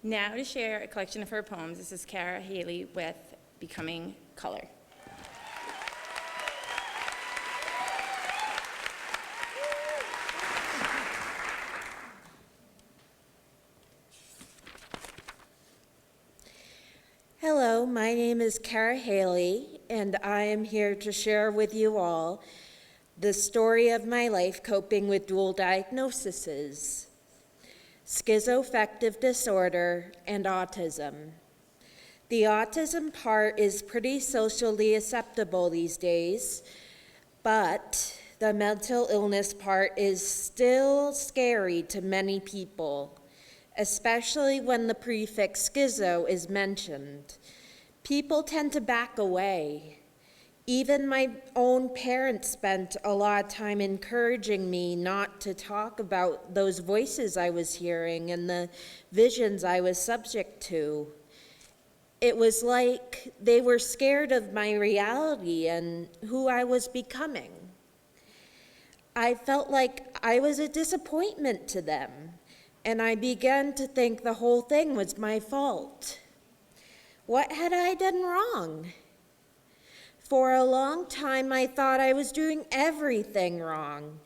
Now to share a collection of her poems, this is Cara Haley with Becoming Color. Hello, my name is Cara Haley, and I am here to share with you all the story of my life coping with dual diagnoses, schizoaffective disorder, and autism. The autism part is pretty socially acceptable these days, but the mental illness part is still scary to many people, especially when the prefix schizo is mentioned. People tend to back away. Even my own parents spent a lot of time encouraging me not to talk about those voices I was hearing and the visions I was subject to. It was like they were scared of my reality and who I was becoming. I felt like I was a disappointment to them, and I began to think the whole thing was my fault. What had I done wrong? For a long time, I thought I was doing everything wrong,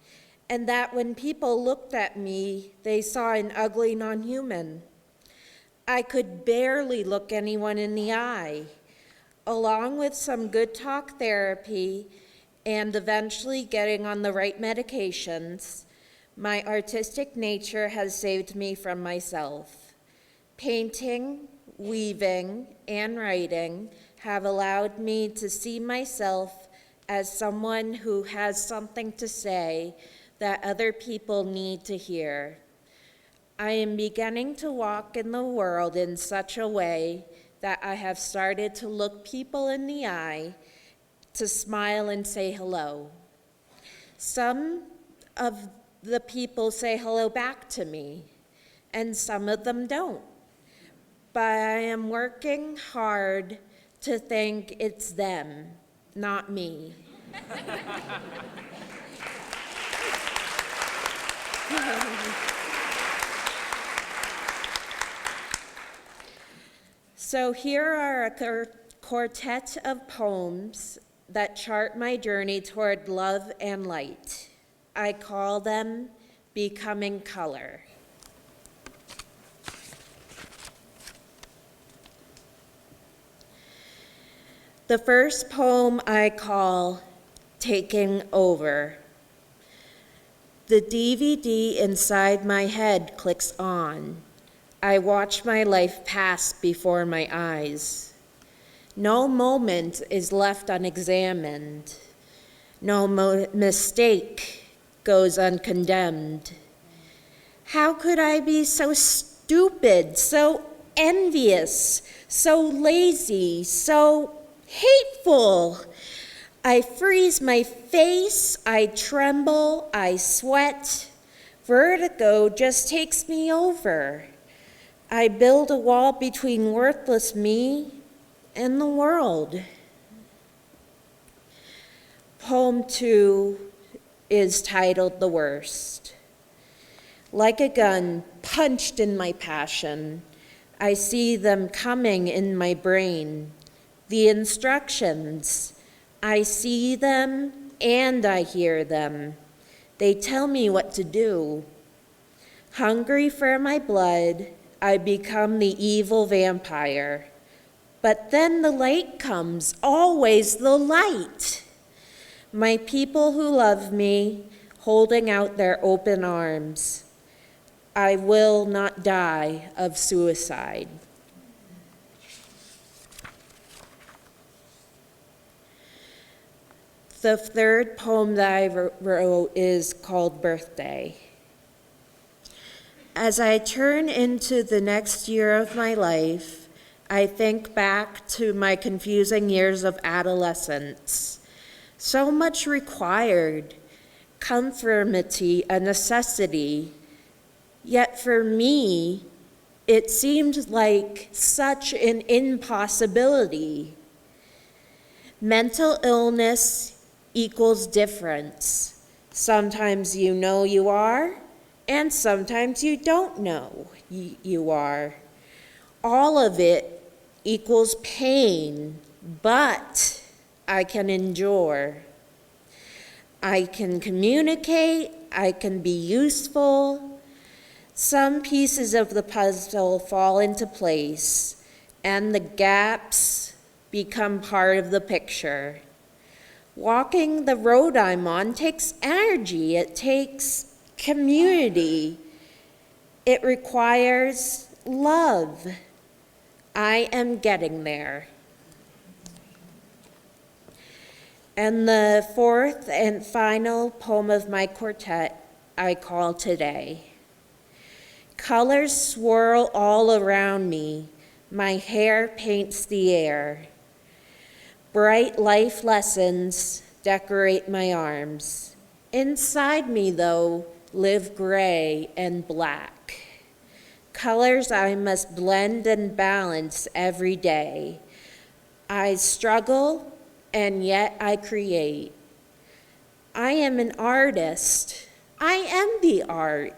and that when people looked at me, they saw an ugly non-human. I could barely look anyone in the eye. Along with some good talk therapy and eventually getting on the right medications, my artistic nature has saved me from myself. Painting, weaving, and writing have allowed me to see myself as someone who has something to say that other people need to hear. I am beginning to walk in the world in such a way that I have started to look people in the eye, to smile and say hello. Some of the people say hello back to me, and some of them don't. But I am working hard to think it's them, not me. So here are a quartet of poems that chart my journey toward love and light. I call them Becoming Color. The first poem I call Taking Over. The DVD inside my head clicks on. I watch my life pass before my eyes. No moment is left unexamined. No mistake goes uncondemned. How could I be so stupid, so envious, so lazy, so hateful? I freeze my face, I tremble, I sweat. Vertigo just takes me over. I build a wall between worthless me and the world. Poem 2 is titled The Worst. Like a gun punched in my passion, I see them coming in my brain. The instructions, I see them and I hear them. They tell me what to do. Hungry for my blood, I become the evil vampire. But then the light comes, always the light. My people who love me, holding out their open arms. I will not die of suicide. The third poem that I wrote is called Birthday. As I turn into the next year of my life, I think back to my confusing years of adolescence. So much required, conformity, a necessity. Yet for me, it seemed like such an impossibility. Mental illness equals difference. Sometimes you know you are, and sometimes you don't know you are. All of it equals pain, but I can endure. I can communicate, I can be useful. Some pieces of the puzzle fall into place, and the gaps become part of the picture. Walking the road I'm on takes energy, it takes community, it requires love. I am getting there. And the fourth and final poem of my quartet I call Today. Colors swirl all around me. My hair paints the air. Bright life lessons decorate my arms. Inside me, though, live gray and black. Colors I must blend and balance every day. I struggle, and yet I create. I am an artist. I am the art.